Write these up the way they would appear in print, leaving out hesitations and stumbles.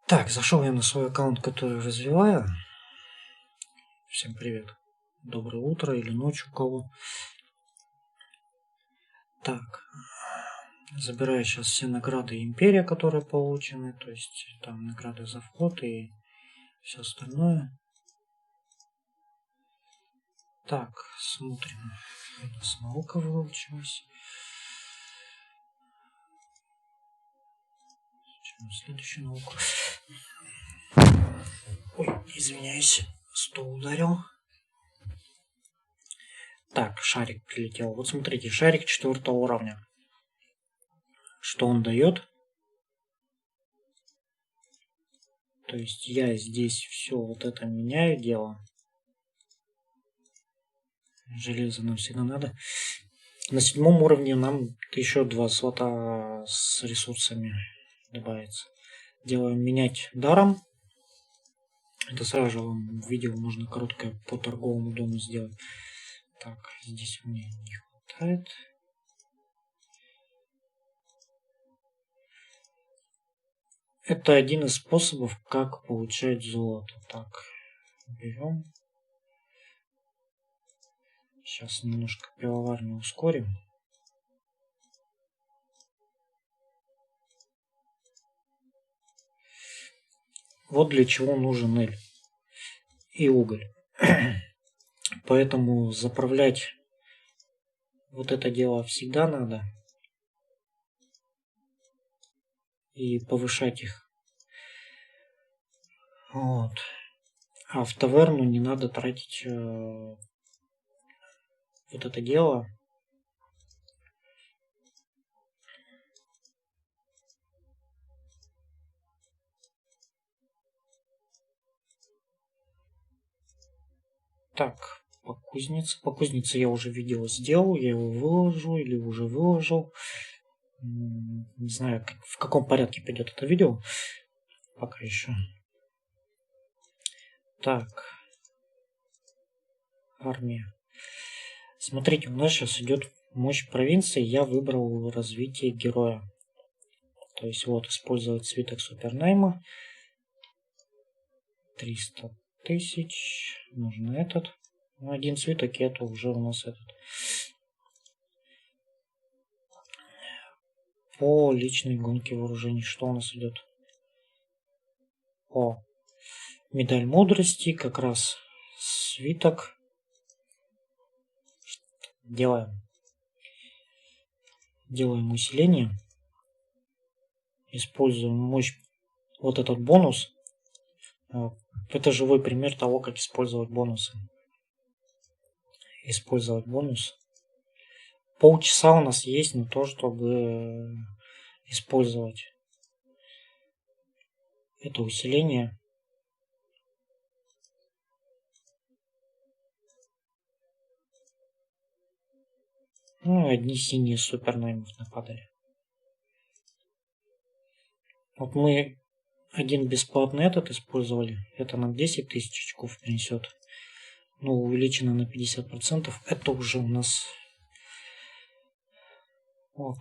Так, зашел я на свой аккаунт, который развиваю. Всем привет. Доброе утро или ночь у кого. Так, забираю сейчас все награды Империя, которые получены. То есть там награды за вход и все остальное. Так, смотрим. У нас наука выучилась. Следующую науку. Ой, извиняюсь, стол ударил. Так, шарик прилетел. Вот смотрите, шарик 4 уровня. Что он дает? То есть я здесь все вот это меняю дело. Железо нам всегда надо. На 7 уровне нам еще 2 слота с ресурсами добавится. Делаем менять даром. Это сразу же вам видео можно короткое по торговому дому сделать. Так, здесь у меня не хватает. Это один из способов, как получать золото. Так, берем. Сейчас немножко пивоварню ускорим. Вот для чего нужен эль и уголь. Поэтому заправлять вот это дело всегда надо. И повышать их. Вот. А в таверну не надо тратить вот это дело. Так, по кузнице. По кузнице я уже видео сделал, я его выложу или уже выложил. Не знаю, в каком порядке пойдет это видео. Пока еще. Так. Армия. Смотрите, у нас сейчас идет мощь провинции. Я выбрал развитие героя. То есть вот использовать свиток супернайма. 300 тысяч. Нужно этот. Один свиток, и это уже у нас этот. По личной гонке вооружений. Что у нас идет? О, медаль мудрости. Как раз свиток. Делаем усиление. Используем мощь. Вот этот бонус. Это живой пример того, как использовать бонусы. Использовать бонус. Полчаса у нас есть на то, чтобы использовать это усиление. Ну, одни синие супернаймов нападали. Вот мы один бесплатный этот использовали. Это нам 10 тысяч очков принесет. Ну, увеличено на 50%. Это уже у нас вот.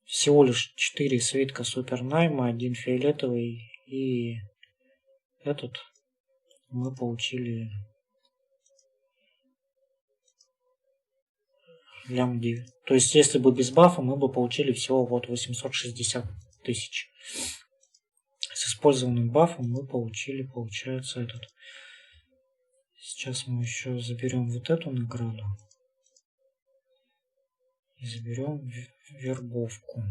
Всего лишь 4 свитка супернайма, один фиолетовый и этот мы получили лям 9. То есть, если бы без бафа, мы бы получили всего вот 860 тысяч. С использованным бафом мы получили, получается, этот. Сейчас мы еще заберем вот эту награду. И заберем вербовку.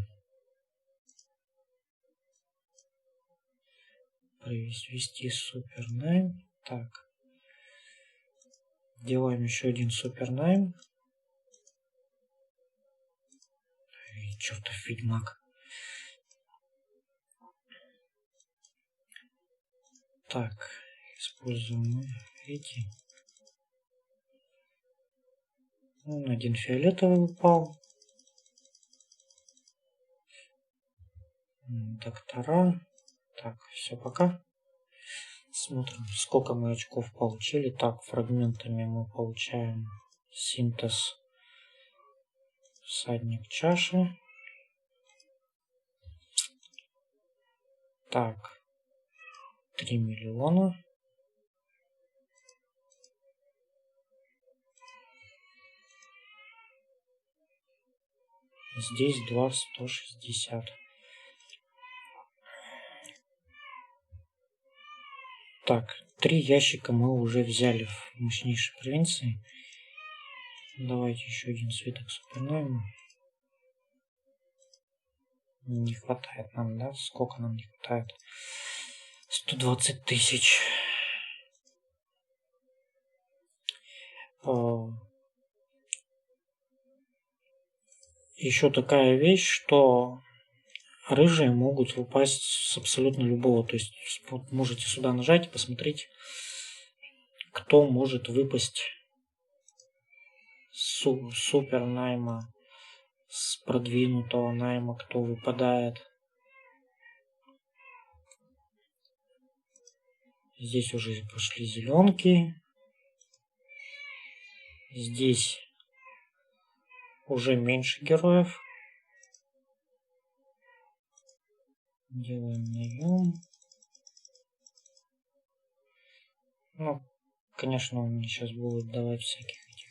Ввести супернайм. Так. Делаем еще один супернайм. Чертов ведьмак. Так. Используем эти. Один фиолетовый упал. Доктора. Так, все, пока. Смотрим, сколько мы очков получили. Так, фрагментами мы получаем синтез всадник чаши. Так, 3 миллиона. Здесь 2 160. Так, 3 ящика мы уже взяли в мощнейшей провинции. Давайте еще один свиток супернайма. Не хватает нам, да? Сколько нам не хватает? 120 тысяч. Еще такая вещь, что рыжие могут упасть с абсолютно любого. То есть можете сюда нажать и посмотреть, кто может выпасть с супер найма, с продвинутого найма, кто выпадает. Здесь уже пошли зеленки. Здесь уже меньше героев. Делаем наем. Ну, конечно, он мне сейчас будет давать всяких этих.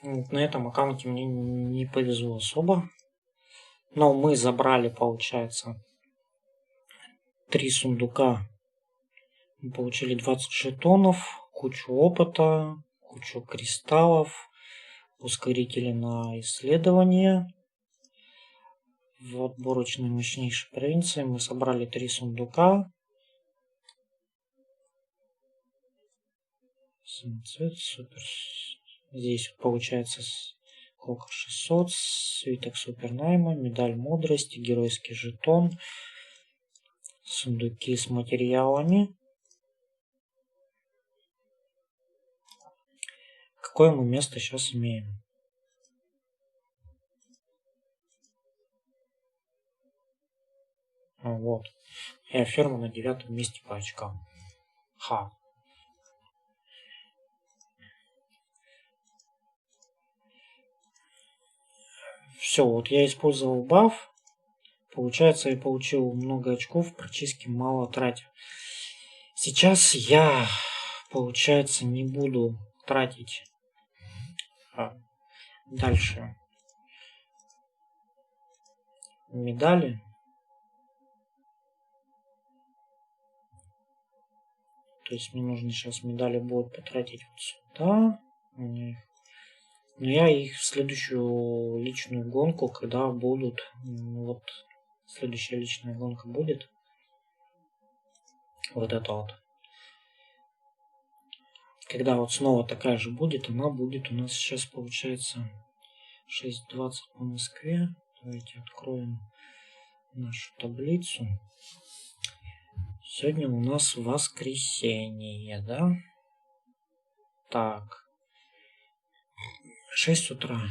Вот на этом аккаунте мне не повезло особо. Но мы забрали, получается, 3 сундука. Мы получили 20 жетонов, кучу опыта, кучу кристаллов, ускорители на исследование. В отборочной мощнейшей провинции мы собрали 3 сундука. Самоцвет, супер. Здесь получается сколько? 600, свиток супернайма, медаль мудрости, геройский жетон, сундуки с материалами. Какое мы место сейчас имеем? Вот. Я ферма на 9 месте по очкам. Ха. Все, вот я использовал баф. Получается, я получил много очков, практически мало тратя. Сейчас я, получается, не буду тратить дальше медали. То есть мне нужно сейчас медали будут потратить вот сюда. Но я их в следующую личную гонку, когда будут, вот следующая личная гонка будет, вот это вот. Когда вот снова такая же будет, она будет у нас сейчас получается 6:20 по Москве. Давайте откроем нашу таблицу. Сегодня у нас воскресенье, да? Так. 6 утра.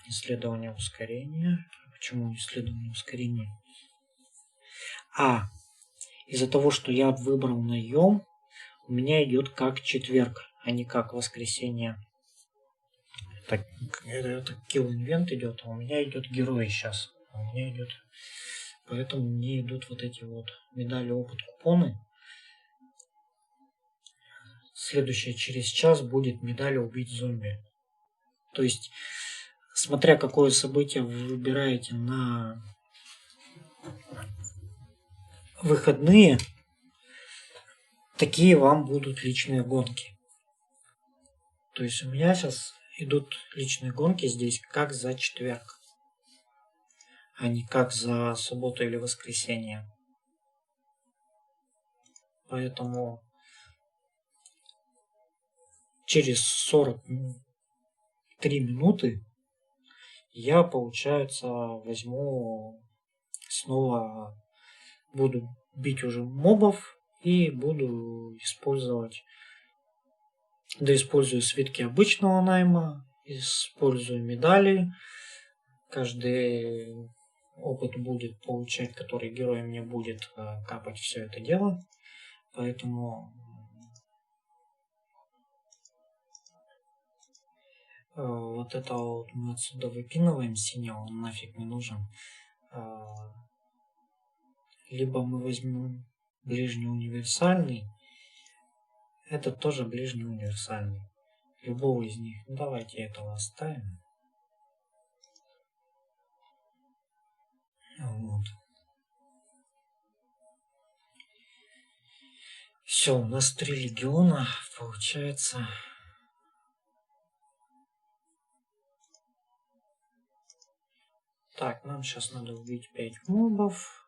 Исследование ускорения. Почему исследование ускорения? Из-за того, что я выбрал наем, у меня идет как четверг, а не как воскресенье. Это kill invent идет, а у меня идет герой сейчас. Поэтому мне идут вот эти вот медали, опыт, купоны. Следующее через час будет медаль убить зомби. То есть, смотря какое событие вы выбираете на выходные, такие вам будут личные гонки. То есть у меня сейчас идут личные гонки здесь как за четверг, а не как за субботу или воскресенье. Поэтому через 43 минуты я, получается, возьму снова, буду бить уже мобов и буду использую свитки обычного найма, использую медали. Каждый опыт будет получать, который герой мне будет капать все это дело. Поэтому Вот это вот мы отсюда выпинываем синего, он нафиг не нужен. Либо мы возьмем ближний универсальный. Это тоже ближний универсальный. Любого из них. Ну, давайте этого оставим. Вот. Все, у нас 3 легиона получается. Так, нам сейчас надо убить 5 мобов.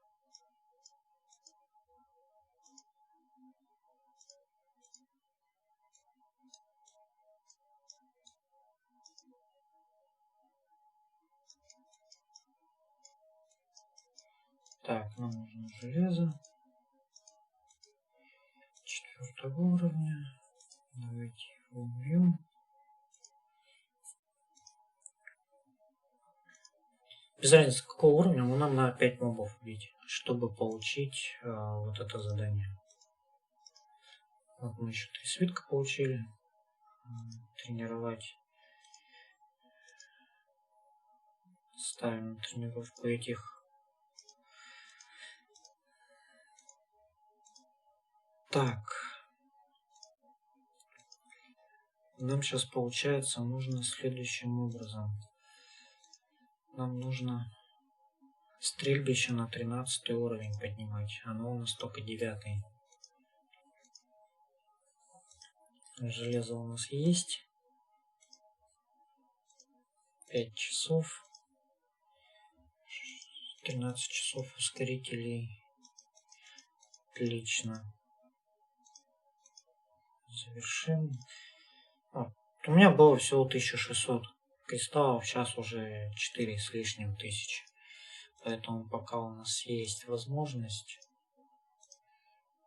Так, нам нужно железо. 4 уровня. Давайте его убьем. Без разницы какого уровня, но нам надо 5 мобов убить, чтобы получить вот это задание. Вот мы еще 3 свитка получили. Тренировать. Ставим тренировку этих. Так. Нам сейчас получается нужно следующим образом. Нам нужно стрельбище на 13 уровень поднимать. Оно у нас только 9. Железо у нас есть. 5 часов. 13 часов ускорителей. Отлично. Завершим. У меня было всего 1600 кристаллов, сейчас уже 4 с лишним тысяч. Поэтому пока у нас есть возможность,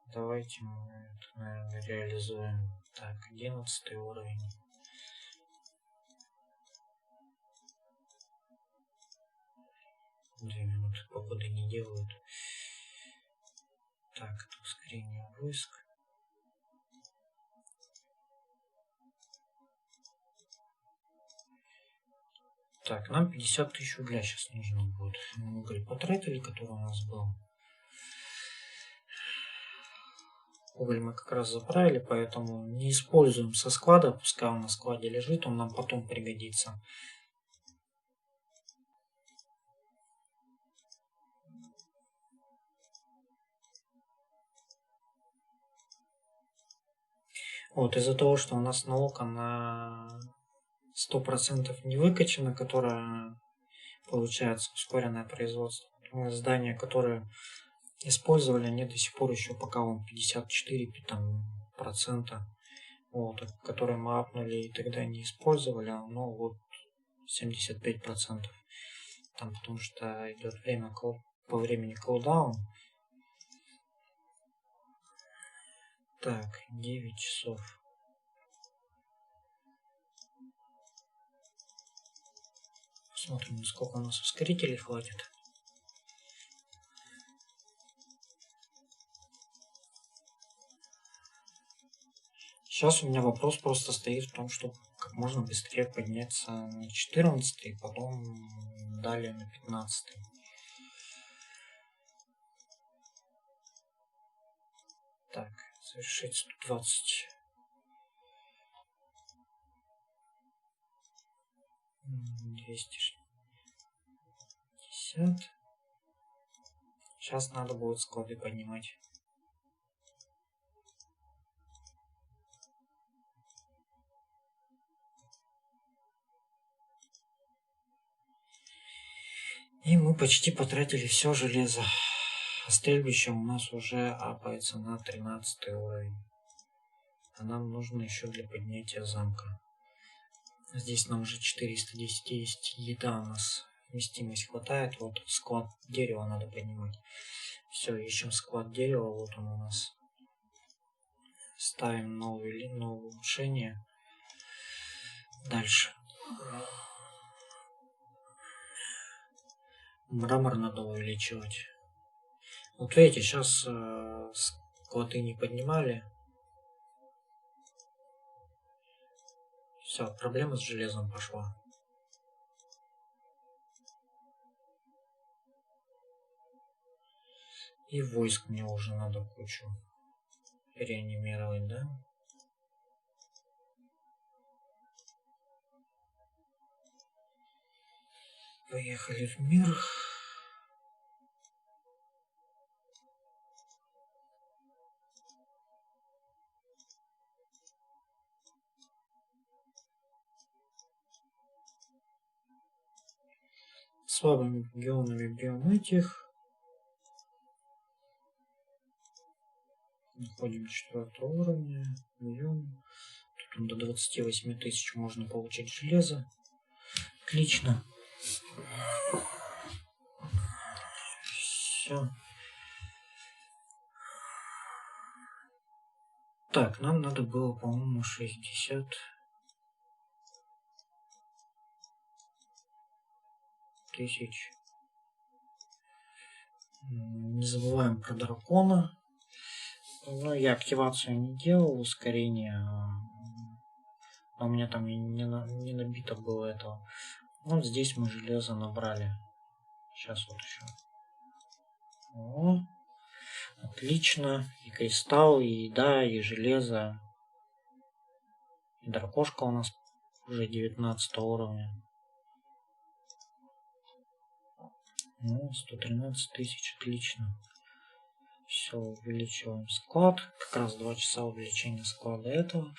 давайте мы это, наверное, реализуем. Так, 11 уровень. Две минуты погоды не делают. Так, это ускорение войск. Так, нам 50 тысяч угля сейчас нужно будет. Мы уголь потратили, который у нас был. Уголь мы как раз заправили, поэтому не используем со склада. Пускай он на складе лежит, он нам потом пригодится. Вот, из-за того, что у нас налог на 100% не выкачано, которое получается ускоренное производство. Здания, которые использовали, они до сих пор еще пока он 54%, вот, которые мы апнули и тогда не использовали, но вот 75%. Там потому что идет время по времени колдаун. Так, 9 часов. Посмотрим, сколько у нас ускорителей хватит. Сейчас у меня вопрос просто стоит в том, чтобы как можно быстрее подняться на 14 и потом далее на 15. Так, совершить 120. 260. Сейчас надо будет склады поднимать. И мы почти потратили все железо. Стрельбище у нас уже апается на 13 уровень. А нам нужно еще для поднятия замка. Здесь нам уже 410 есть. Еда у нас. Вместимость хватает. Вот склад дерева надо поднимать. Все, ищем склад дерева. Вот он у нас. Ставим новое улучшение. Дальше. Мрамор надо увеличивать. Вот видите, сейчас склады не поднимали. Все, проблема с железом пошла. И войск мне уже надо кучу реанимировать, да? Поехали в мир. Слабыми регионами бьем этих. Находим 4 уровня. Бьем. Тут до 28 тысяч можно получить железо. Отлично. Все. Так, нам надо было, по-моему, 60 тысяч. Не забываем про дракона. Ну, я активацию не делал, ускорение. А у меня там не набито было этого. Вот здесь мы железо набрали. Сейчас вот еще. О, отлично. И кристалл, и еда, и железо. И дракошка у нас уже 19 уровня. Ну, 113 тысяч, отлично. Все, увеличиваем склад. Как раз 2 часа увеличения склада этого.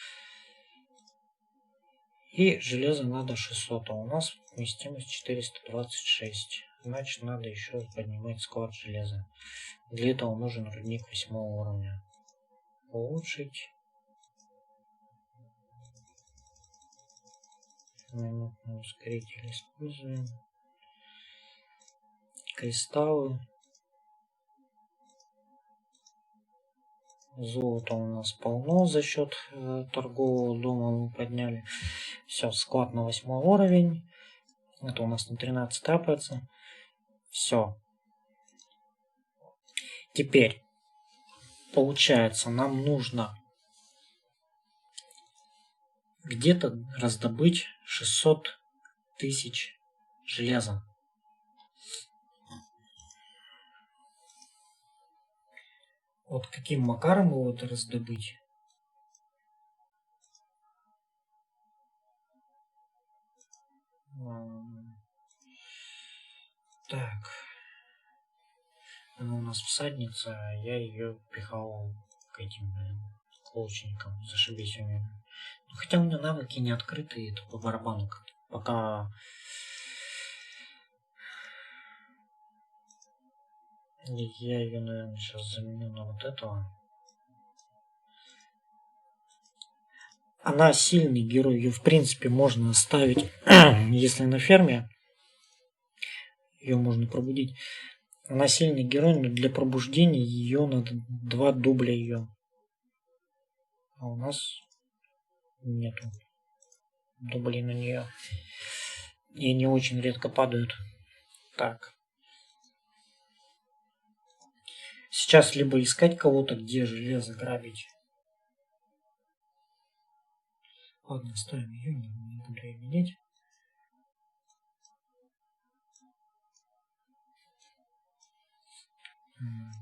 И железо надо 600, а у нас вместимость 426. Значит, надо еще поднимать склад железа. Для этого нужен рудник 8 уровня. Улучшить. Минутный ускоритель используем. Кристаллы. Золото у нас полно за счет торгового дома мы подняли. Все, склад на 8 уровень. Это у нас на 13 тапается. Все. Теперь, получается, нам нужно где-то раздобыть 600 тысяч железа. Вот каким макаром его это раздобыть? Так. Она у нас всадница, а я ее пихал к этим, к лучникам. Зашибись у меня. Ну, хотя у меня навыки не открыты, это по барабану как-то. Пока... Я ее, наверное, сейчас заменю на вот этого. Она сильный герой, ее в принципе можно оставить, если на ферме. Ее можно пробудить. Она сильный герой, но для пробуждения ее надо 2 дубля ее. А у нас нету дублей на нее. И они очень редко падают. Так. Сейчас либо искать кого-то, где железо грабить. Ладно, ставим ее, не буду ее менять.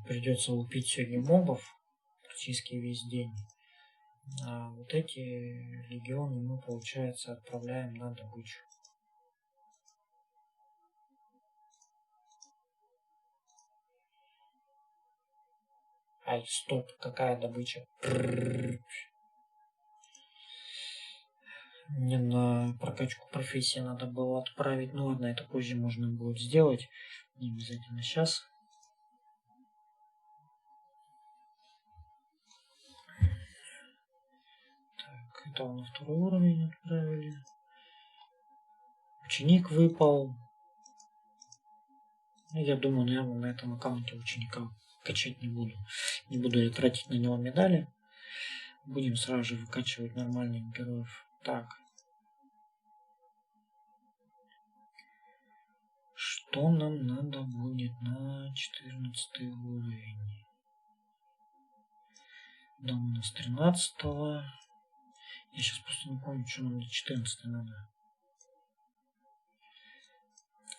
Придется лупить сегодня мобов практически весь день. А вот эти легионы мы, получается, отправляем на добычу. Ай, стоп, какая добыча? Мне на прокачку профессии надо было отправить. Ну ладно, это позже можно будет сделать. Не обязательно сейчас. Так, это на 2 уровень отправили. Ученик выпал. Ну, я думаю, наверное, на этом аккаунте ученика качать не буду. Не буду я тратить на него медали. Будем сразу же выкачивать нормальных героев. Так. Что нам надо будет на 14 уровень? Дом у нас 13-го. Я сейчас просто не помню, что нам до 14 надо.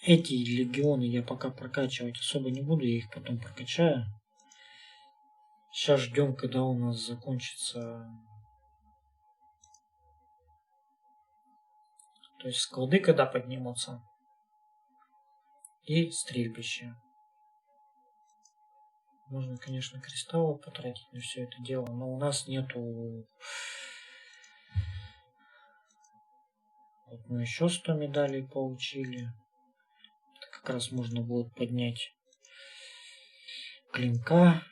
Эти легионы я пока прокачивать особо не буду, я их потом прокачаю. Сейчас ждем, когда у нас закончится. То есть склады когда поднимутся. И стрельбище. Можно, конечно, кристаллы потратить на все это дело, но у нас нету... Вот мы еще 100 медалей получили. Это как раз можно будет поднять клинка.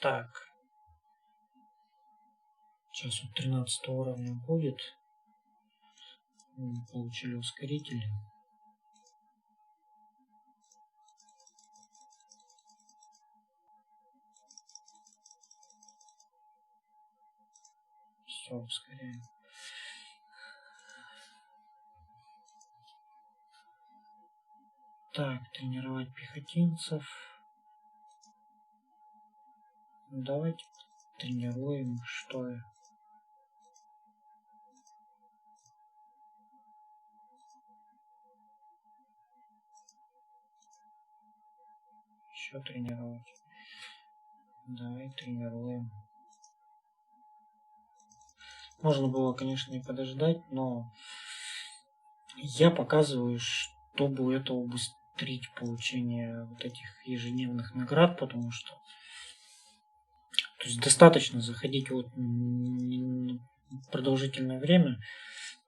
Так. Сейчас вот 13 уровня будет. Мы получили ускоритель. Все, ускоряем. Так, тренировать пехотинцев. Давайте тренируем, что я. Еще тренировать. Давай тренируем. Можно было, конечно, и подождать, но я показываю, чтобы это убыстрить получение вот этих ежедневных наград, потому что то есть достаточно заходить вот продолжительное время.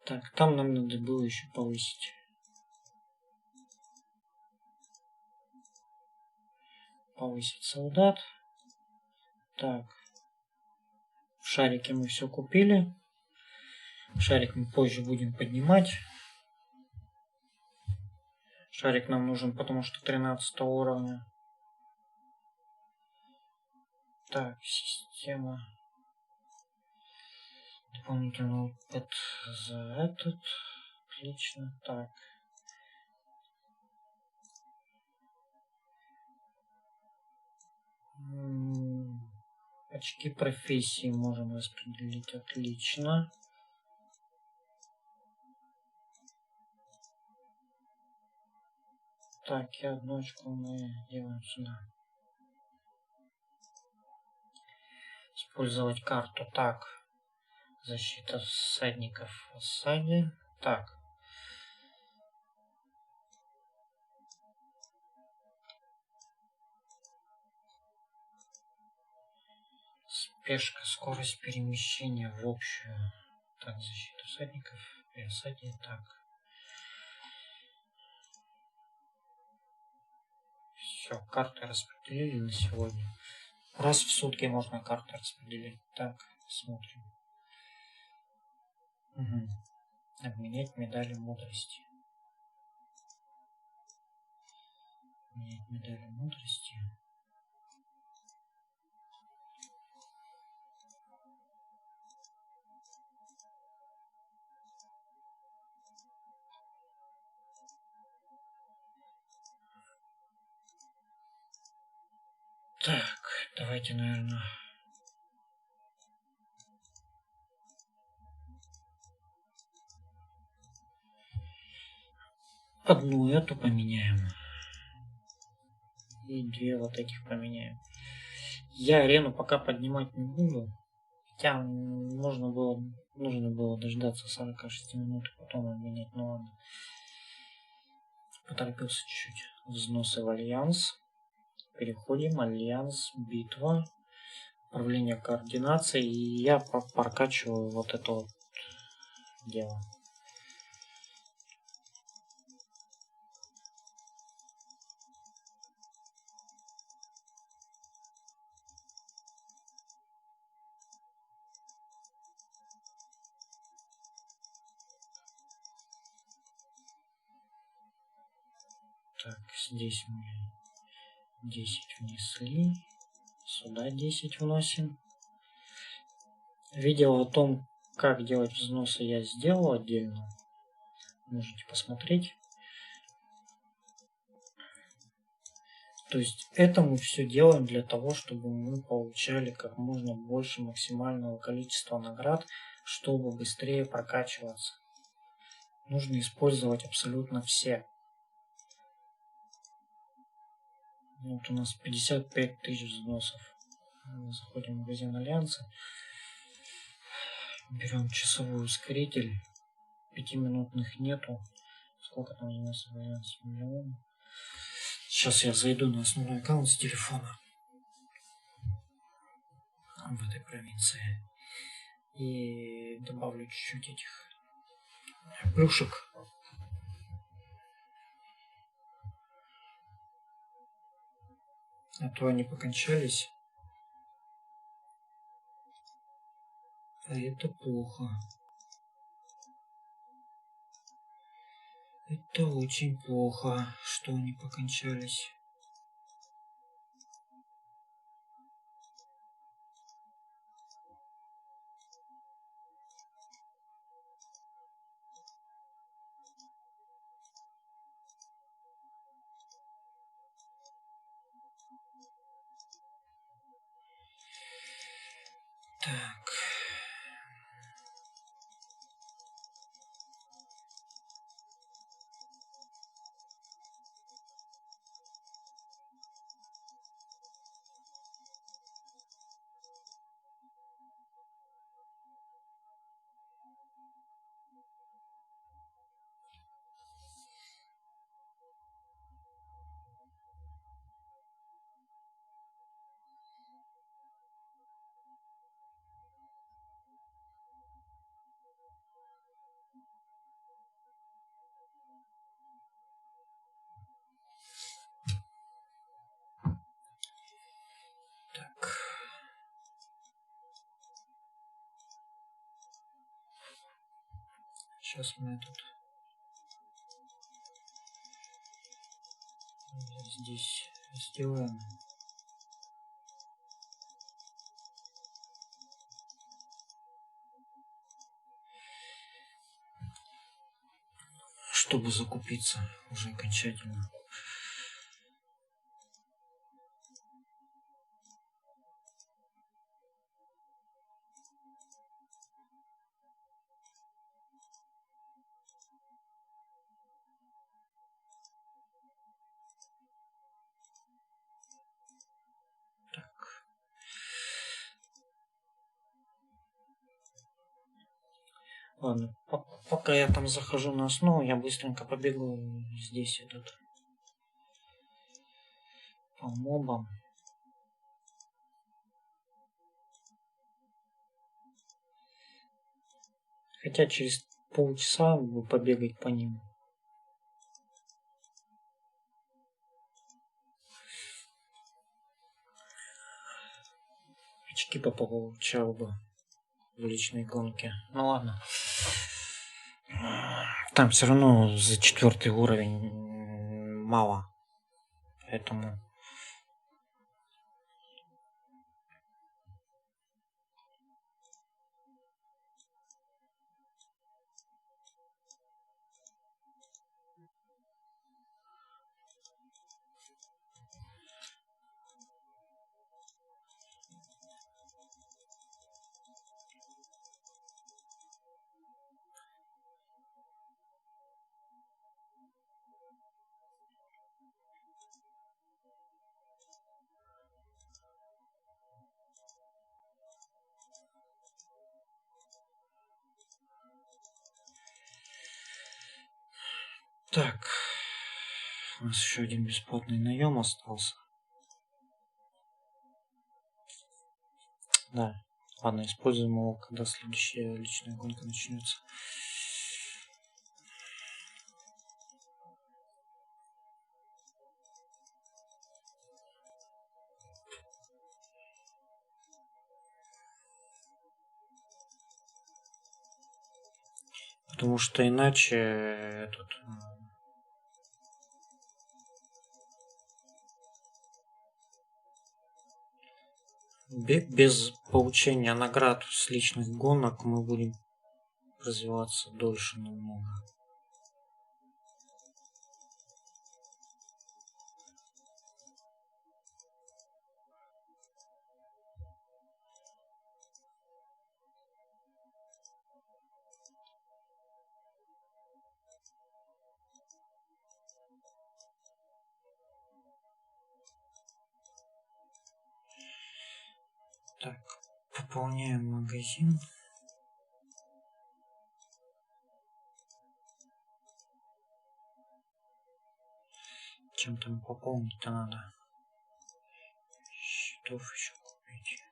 Так, там нам надо было еще повысить. Повысить солдат. Так. В шарике мы все купили. Шарик мы позже будем поднимать. Шарик нам нужен, потому что 13 уровня. Так, система. Дополнительный опыт за этот. Отлично. Так. Очки профессии можем распределить. Отлично. Так, и одну очку мы делаем сюда. Использовать карту. Так. Защита всадников в осаде. Так. Спешка, скорость перемещения в общую. Так, защита всадников и осаде. Так. Все, карты распределили на сегодня. Раз в сутки можно карты распределить. Так, смотрим. Угу. Обменять медали мудрости. Обменять медали мудрости. Так, давайте, наверное... одну эту поменяем. И две вот этих поменяем. Я арену пока поднимать не буду. Хотя нужно было дождаться 46 минут и потом обменять. Ну ладно. Поторопился чуть-чуть. Взносы в альянс. Переходим. Альянс. Битва. Управление координацией. И я прокачиваю вот это вот дело. Так, здесь мы 10 внесли. Сюда 10 вносим. Видео о том, как делать взносы, я сделал отдельно. Можете посмотреть. То есть это мы все делаем для того, чтобы мы получали как можно больше максимального количества наград, чтобы быстрее прокачиваться. Нужно использовать абсолютно все. Вот у нас 55 тысяч взносов. Заходим в магазин Альянса. Берем часовой ускоритель. 5-минутных нету. Сколько там взносов в Альянсе? Миллион. Сейчас я зайду на основной аккаунт с телефона в этой провинции и добавлю чуть-чуть этих плюшек. А то они покончались. А это плохо. Это очень плохо, что они покончались. Так. Так. Сейчас мы тут здесь сделаем. Чтобы закупиться уже окончательно. Ладно, пока я там захожу на основу, я быстренько побегу здесь по мобам. Хотя через полчаса буду побегать по ним. Очки получал бы в личной гонке. Ну ладно. Там все равно за 4 уровень мало. Поэтому... Так. У нас еще один бесплатный наем остался. Да. Ладно, используем его, когда следующая личная гонка начнется. Потому что иначе без получения наград с личных гонок мы будем развиваться дольше намного. Так, пополняем магазин. Чем там пополнить-то надо? Счетов еще купить.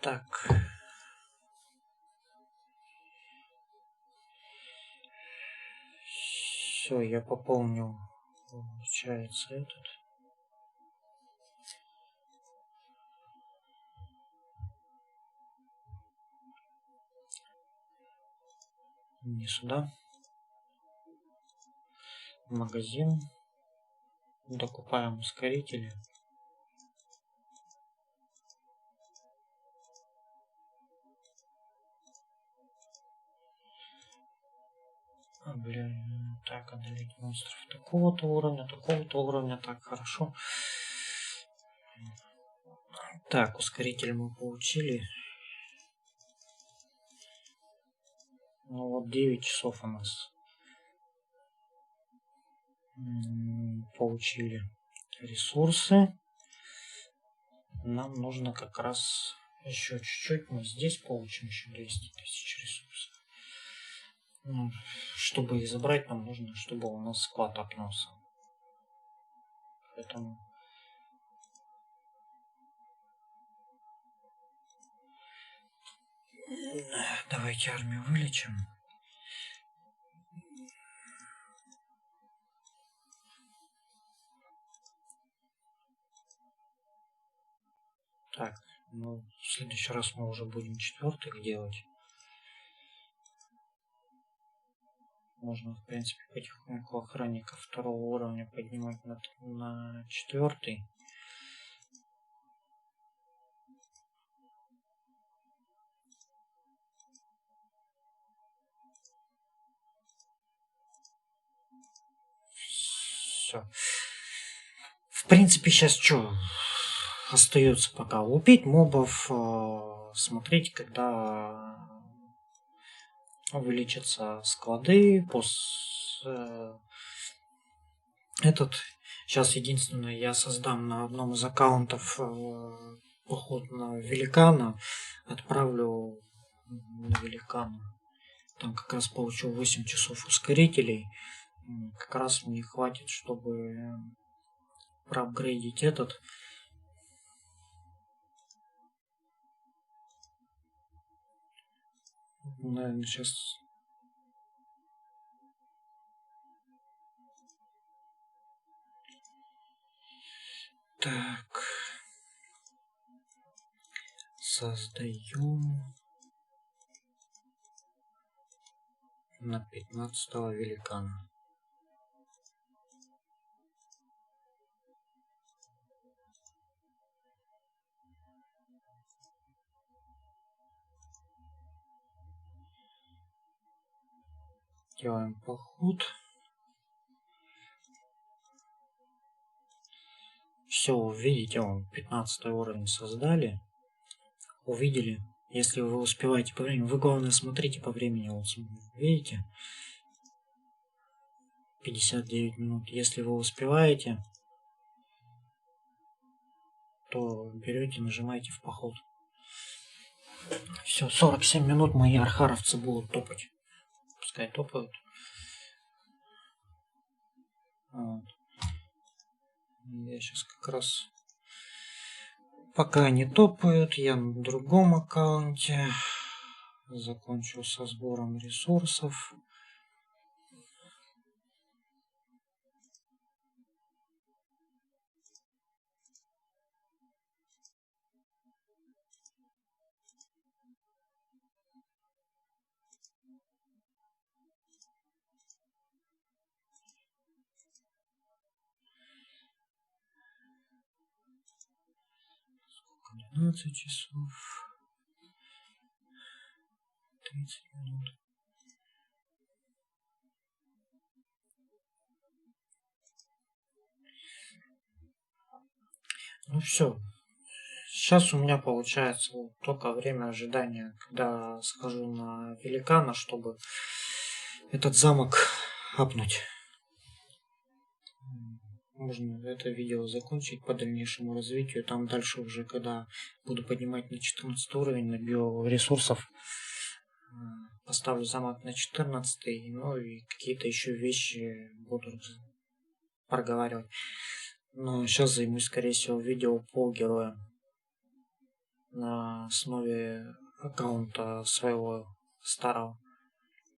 Так. Все, я пополнил. Получается этот. Не сюда. Магазин. Докупаем ускорители. Блин, так, одолеть монстров такого-то уровня, так, хорошо. Так, ускоритель мы получили. Ну вот 9 часов у нас. Получили ресурсы. Нам нужно как раз еще чуть-чуть. Мы здесь получим еще 200 тысяч ресурсов. Ну, чтобы их забрать, нам нужно, чтобы у нас склад апнулся. Поэтому давайте армию вылечим. Так, ну в следующий раз мы уже будем четвертых делать. Можно, в принципе, потихоньку охранников второго уровня поднимать на четвертый. Все. В принципе, сейчас что? Остается пока лупить мобов, смотреть, когда увеличатся склады, этот. Сейчас единственное, я создам на одном из аккаунтов поход на великана, отправлю на великана. Там как раз получу 8 часов ускорителей. Как раз мне хватит, чтобы проапгрейдить этот. Наверное, сейчас... Так. Создаем на 15-го великана. Делаем поход. Все, видите, он 15 уровень создали. Увидели. Если вы успеваете по времени, вы главное смотрите по времени. Вот, видите? 59 минут. Если вы успеваете, то берете, нажимаете в поход. Все, 47 минут мои архаровцы будут топать. Пускай топают. Вот. Я сейчас как раз... Пока они топают, я на другом аккаунте закончу со сбором ресурсов. Сколько? 12 часов. 30 минут. Ну все. Сейчас Сейчас у меня получается вот только время ожидания, когда схожу на великана, чтобы этот замок апнуть. Можно это видео закончить по дальнейшему развитию. Там дальше уже, когда буду поднимать на 14 уровень, набью ресурсов, поставлю замок на 14, ну и какие-то еще вещи буду проговаривать. Но сейчас займусь, скорее всего, видео по героям на основе аккаунта своего старого.